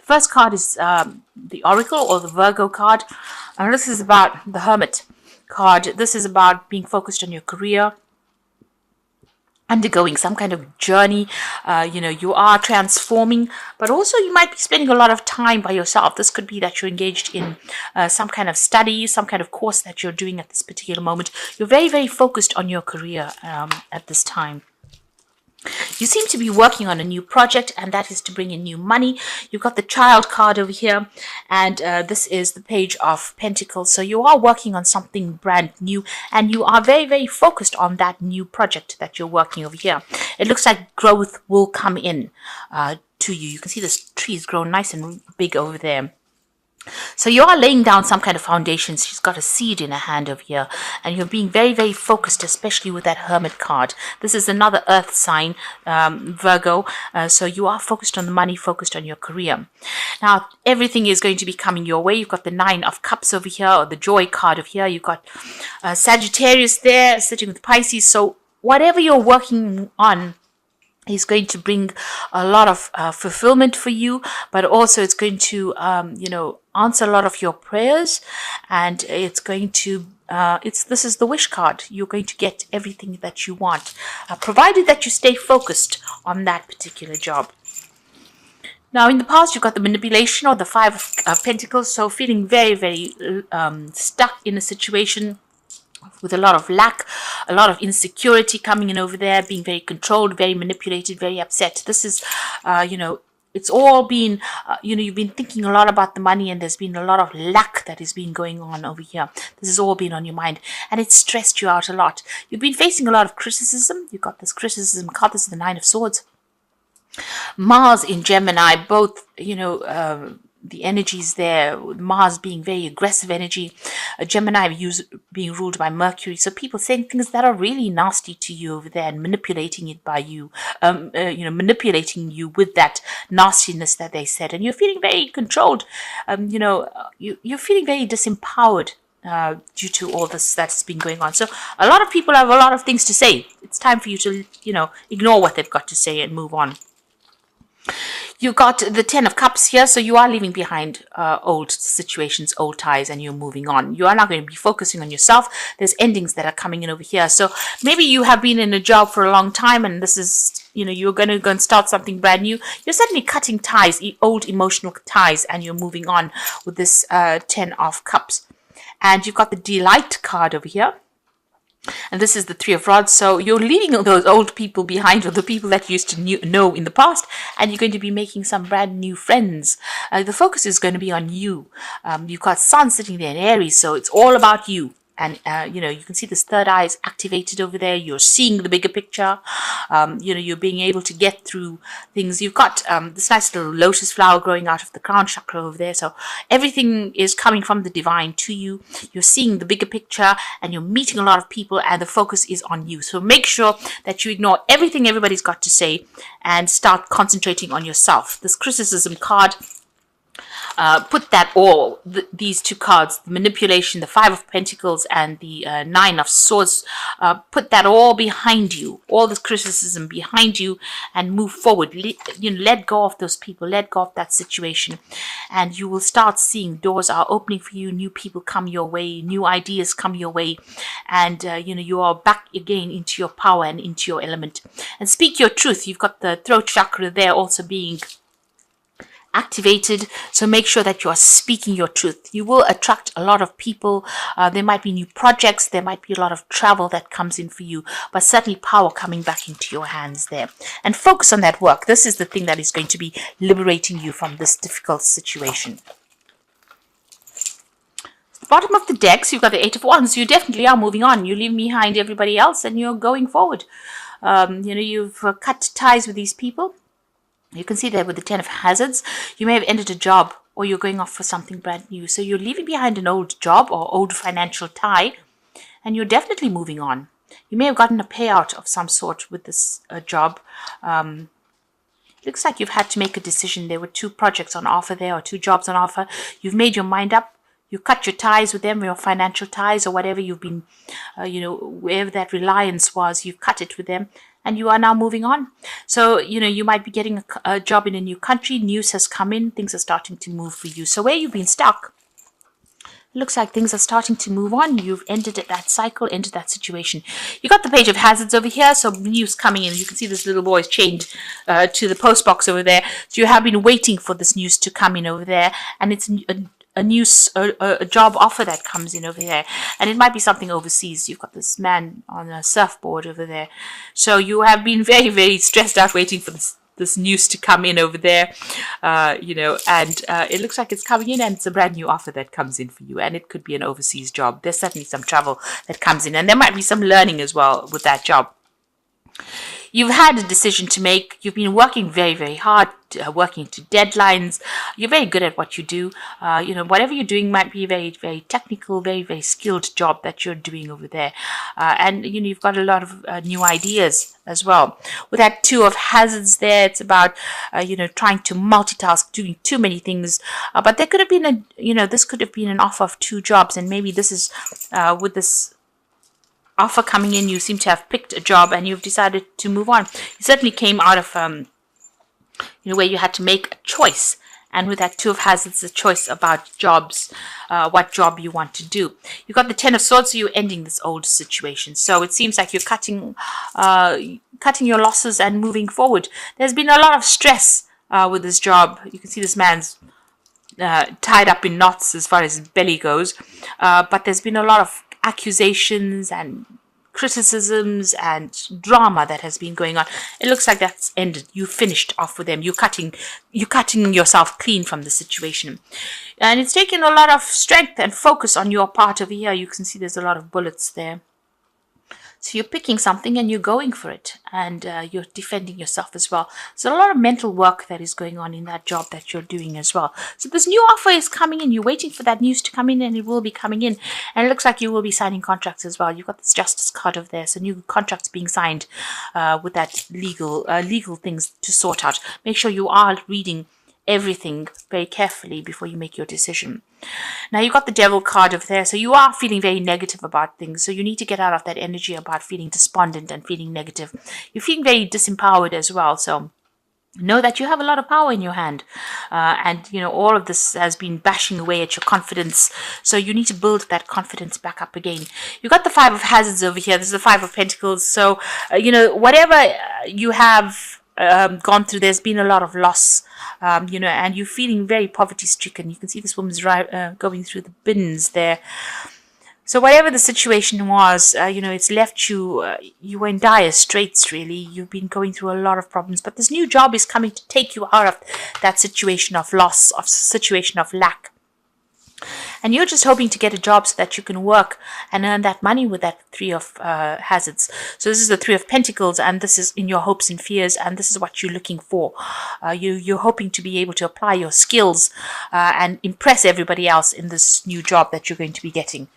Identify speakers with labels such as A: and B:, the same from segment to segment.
A: The first card is the Oracle or the Virgo card. And this is about the Hermit card. This is about being focused on your career, undergoing some kind of journey. You are transforming, but also you might be spending a lot of time by yourself. This could be that you're engaged in some kind of study, some kind of course that you're doing at this particular moment. You're very, very focused on your career at this time. You seem to be working on a new project, and that is to bring in new money. You've got the Child card over here, and this is the Page of Pentacles. So you are working on something brand new, and you are very, very focused on that new project that you're working over here. It looks like growth will come in to you. You can see this tree's grown nice and big over there. So you are laying down some kind of foundation. She's got a seed in her hand over here, and you're being very, very focused, especially with that Hermit card. This is another earth sign, Virgo. So you are focused on the money, focused on your career. Now, everything is going to be coming your way. You've got the Nine of Cups over here, or the Joy card over here. You've got Sagittarius there sitting with Pisces. So whatever you're working on is going to bring a lot of fulfillment for you, but also it's going to, answer a lot of your prayers, and it's going to, this is the wish card. You're going to get everything that you want, provided that you stay focused on that particular job. Now, in the past, you've got the manipulation or the Five of Pentacles, so feeling very, very stuck in a situation with a lot of lack, a lot of insecurity coming in over there, being very controlled, very manipulated, very upset. This is, it's all been, you've been thinking a lot about the money, and there's been a lot of lack that has been going on over here. This has all been on your mind, and it's stressed you out a lot. You've been facing a lot of criticism. You've got this criticism card. This is the Nine of Swords. Mars in Gemini, both, the energies there, Mars being very aggressive energy, Gemini being ruled by Mercury. So people saying things that are really nasty to you over there and manipulating it by you, manipulating you with that nastiness that they said. And you're feeling very controlled. You're feeling very disempowered due to all this that's been going on. So a lot of people have a lot of things to say. It's time for you to, ignore what they've got to say and move on. You've got the Ten of Cups here, so you are leaving behind old situations, old ties, and you're moving on. You are not going to be focusing on yourself. There's endings that are coming in over here. So maybe you have been in a job for a long time, and this is, you're going to go and start something brand new. You're suddenly cutting ties, old emotional ties, and you're moving on with this Ten of Cups. And you've got the Delight card over here. And this is the Three of Rods. So you're leaving those old people behind, or the people that you used to know in the past, and you're going to be making some brand new friends. The focus is going to be on you. You've got Sun sitting there in Aries, so it's all about you. And, you can see this third eye is activated over there. You're seeing the bigger picture. You're being able to get through things. You've got this nice little lotus flower growing out of the crown chakra over there. So everything is coming from the divine to you. You're seeing the bigger picture, and you're meeting a lot of people, and the focus is on you. So make sure that you ignore everything everybody's got to say and start concentrating on yourself. This criticism card, put that all, these two cards, the manipulation, the Five of Pentacles, and the Nine of Swords, put that all behind you, all this criticism behind you, and move forward. Let go of those people, let go of that situation, and you will start seeing doors are opening for you, new people come your way, new ideas come your way, and you are back again into your power and into your element. And speak your truth. You've got the throat chakra there also being activated, so make sure that you are speaking your truth. You will attract a lot of people. There might be new projects, there might be a lot of travel that comes in for you, but certainly power coming back into your hands there. And focus on that work. This is the thing that is going to be liberating you from this difficult situation. The bottom of the deck, so you've got the Eight of Wands. You definitely are moving on. You leave behind everybody else, and you're going forward. You've cut ties with these people. You can see there with the Ten of Hazards, you may have ended a job, or you're going off for something brand new. So you're leaving behind an old job or old financial tie, and you're definitely moving on. You may have gotten a payout of some sort with this job. Looks like you've had to make a decision. There were two projects on offer there, or two jobs on offer. You've made your mind up. You cut your ties with them, your financial ties, or whatever you've been, wherever that reliance was, you've cut it with them. and you are now moving on. So, you might be getting a job in a new country. News has come in. Things are starting to move for you. So where you've been stuck, it looks like things are starting to move on. You've ended that cycle, ended that situation. You got the page of hazards over here. So news coming in. You can see this little boy is chained to the post box over there. So you have been waiting for this news to come in over there. And it's a job offer that comes in over there, and it might be something overseas. You've got this man on a surfboard over there, so you have been very, very stressed out waiting for this news to come in over there, and it looks like it's coming in, and it's a brand new offer that comes in for you, and it could be an overseas job. There's certainly some travel that comes in, and there might be some learning as well with that job. You've had a decision to make. You've been working very, very hard, working to deadlines. You're very good at what you do. Whatever you're doing might be a very, very technical, very, very skilled job that you're doing over there. And you've got a lot of new ideas as well. With that 2 of hazards there, it's about, trying to multitask, doing too many things. But there could have been this could have been an offer of 2 jobs. And maybe this is, with this offer coming in, you seem to have picked a job and you've decided to move on. You certainly came out of where you had to make a choice, and with that 2 of hazards, a choice about jobs, what job you want to do. You've got the 10 of swords, so you're ending this old situation. So it seems like you're cutting your losses and moving forward. There's been a lot of stress with this job. You can see this man's tied up in knots as far as his belly goes, but there's been a lot of accusations and criticisms and drama that has been going on. It looks like that's ended. You finished off with them. You're cutting yourself clean from the situation, and it's taken a lot of strength and focus on your part over here. You can see there's a lot of bullets there. So you're picking something and you're going for it, and you're defending yourself as well. So a lot of mental work that is going on in that job that you're doing as well. So this new offer is coming in. You're waiting for that news to come in, and it will be coming in. And it looks like you will be signing contracts as well. You've got this justice card over there. So new contracts being signed with that legal things to sort out. Make sure you are reading everything very carefully before you make your decision. Now you've got the devil card over there, so you are feeling very negative about things. So you need to get out of that energy about feeling despondent and feeling negative. You're feeling very disempowered as well. So know that you have a lot of power in your hand, and all of this has been bashing away at your confidence. So you need to build that confidence back up again. You've got the 5 of hazards over here. This is the 5 of pentacles. So whatever you have gone through, there's been a lot of loss, and you're feeling very poverty stricken. You can see this woman's going through the bins there. So whatever the situation was, it's left you, you were in dire straits, really. You've been going through a lot of problems, but this new job is coming to take you out of that situation of loss, of situation of lack. And you're just hoping to get a job so that you can work and earn that money with that 3 of hazards. So this is the 3 of pentacles, and this is in your hopes and fears, and this is what you're looking for. You're hoping to be able to apply your skills and impress everybody else in this new job that you're going to be getting.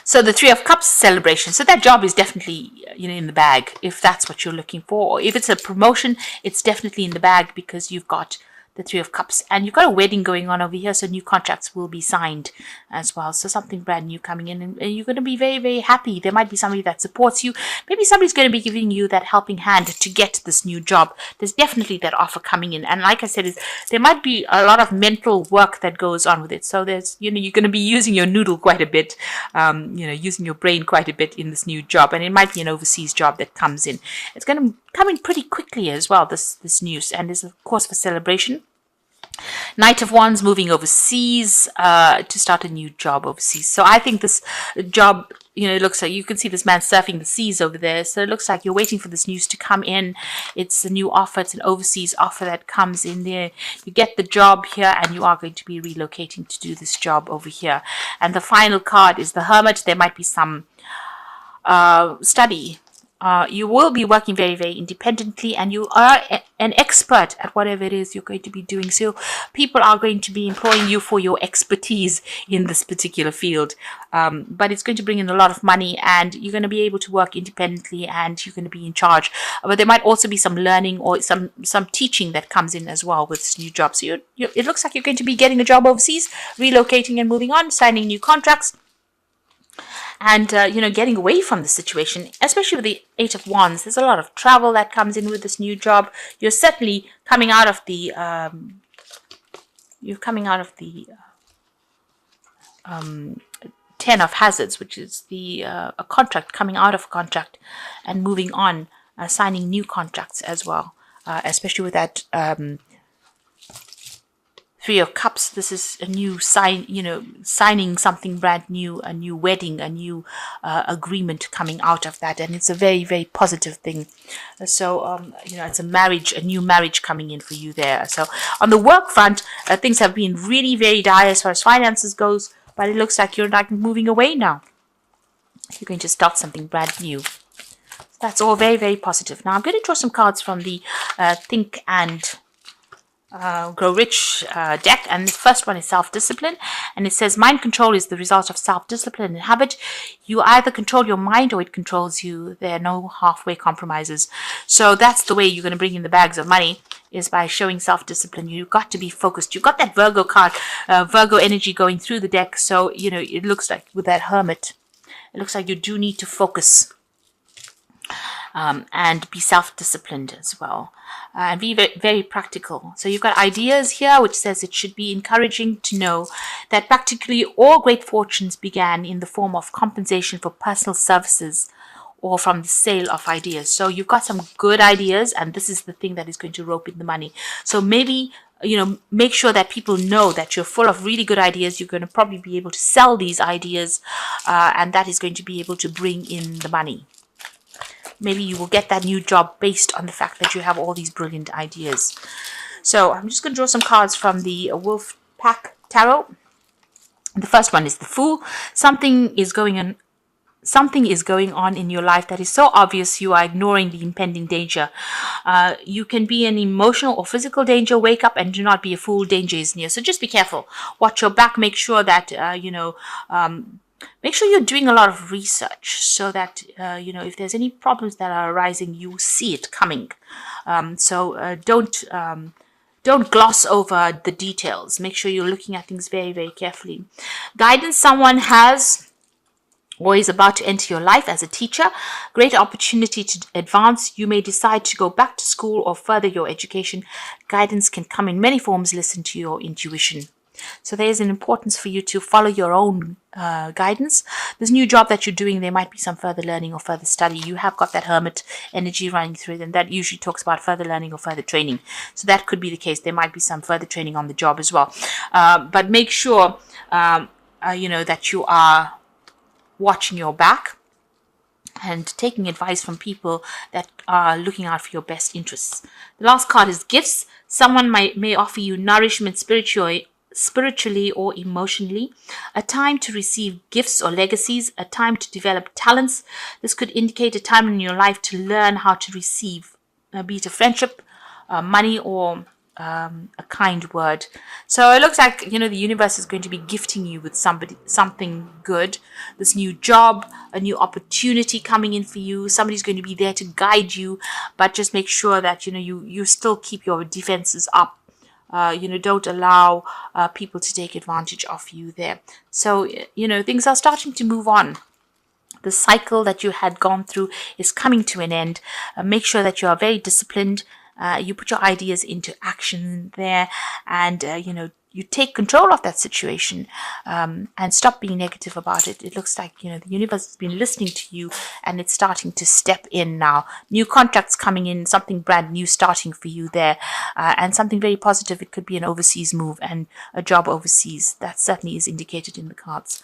A: So the 3 of cups, celebration. So that job is definitely in the bag, if that's what you're looking for. Or if it's a promotion, it's definitely in the bag because you've got the 3 of cups, and you've got a wedding going on over here, so new contracts will be signed as well. So something brand new coming in, and you're going to be very, very happy. There might be somebody that supports you. Maybe somebody's going to be giving you that helping hand to get this new job. There's definitely that offer coming in, and like I said, there might be a lot of mental work that goes on with it. So there's you're going to be using your noodle quite a bit, using your brain quite a bit in this new job, and it might be an overseas job that comes in. It's going to come in pretty quickly as well, this news, and is of course for celebration. Knight of Wands, moving overseas to start a new job overseas. So I think this job, it looks like you can see this man surfing the seas over there. So it looks like you're waiting for this news to come in. It's a new offer. It's an overseas offer that comes in there. You get the job here, and you are going to be relocating to do this job over here. And the final card is the Hermit. There might be some study. You will be working very, very independently, and you are an expert at whatever it is you're going to be doing. So people are going to be employing you for your expertise in this particular field. But it's going to bring in a lot of money, and you're going to be able to work independently, and you're going to be in charge. But there might also be some learning or some teaching that comes in as well with this new job. So it looks like you're going to be getting a job overseas, relocating and moving on, signing new contracts. and getting away from the situation, especially with the Eight of Wands. There's a lot of travel that comes in with this new job. You're certainly coming out of the Ten of Hazards, which is a contract, coming out of a contract and moving on, signing new contracts as well, especially with that Three of Cups. This is a new signing something brand new, a new wedding, a new agreement coming out of that. And it's a very, very positive thing. So, it's a new marriage coming in for you there. So on the work front, things have been really very dire as far as finances goes, but it looks like you're like moving away now. You're going to start something brand new. That's all very, very positive. Now I'm going to draw some cards from the Think and Grow Rich deck, and the first one is self-discipline, and it says mind control is the result of self-discipline and habit. You either control your mind or it controls you. There are no halfway compromises. So that's the way you're going to bring in the bags of money, is by showing self-discipline. You've got to be focused. You've got that Virgo card, Virgo energy going through the deck. So it looks like with that Hermit, it looks like you do need to focus and be self-disciplined as well, and be very, very practical. So you've got ideas here, which says it should be encouraging to know that practically all great fortunes began in the form of compensation for personal services or from the sale of ideas. So you've got some good ideas, and this is the thing that is going to rope in the money. So maybe make sure that people know that you're full of really good ideas. You're going to probably be able to sell these ideas, and that is going to be able to bring in the money. Maybe you will get that new job based on the fact that you have all these brilliant ideas. So I'm just going to draw some cards from the Wolf Pack Tarot. The first one is the Fool. Something is going on in your life that is so obvious you are ignoring the impending danger. You can be in emotional or physical danger. Wake up and do not be a fool. Danger is near. So just be careful. Watch your back. Make sure that make sure you're doing a lot of research, so that if there's any problems that are arising, you see it coming. So don't gloss over the details. Make sure you're looking at things very, very carefully. Guidance someone has or is about to enter your life as a teacher. Great opportunity to advance. You may decide to go back to school or further your education. Guidance can come in many forms. Listen to your intuition. So there is an importance for you to follow your own guidance. This new job that you're doing, there might be some further learning or further study. You have got that Hermit energy running through it, and that usually talks about further learning or further training. So that could be the case. There might be some further training on the job as well. But make sure, that you are watching your back and taking advice from people that are looking out for your best interests. The last card is Gifts. Someone may offer you nourishment spiritually or emotionally, a time to receive gifts or legacies, a time to develop talents. This could indicate a time in your life to learn how to receive, be it a friendship, money, or a kind word. So it looks like the universe is going to be gifting you with something good. This new job, a new opportunity coming in for you. Somebody's going to be there to guide you, but just make sure that you still keep your defenses up. Don't allow people to take advantage of you there. So, things are starting to move on. The cycle that you had gone through is coming to an end. Make sure that you are very disciplined. You put your ideas into action there, and, you take control of that situation, and stop being negative about it. It looks like, the universe has been listening to you, and it's starting to step in now. New contracts coming in, something brand new starting for you there, and something very positive. It could be an overseas move and a job overseas. That certainly is indicated in the cards.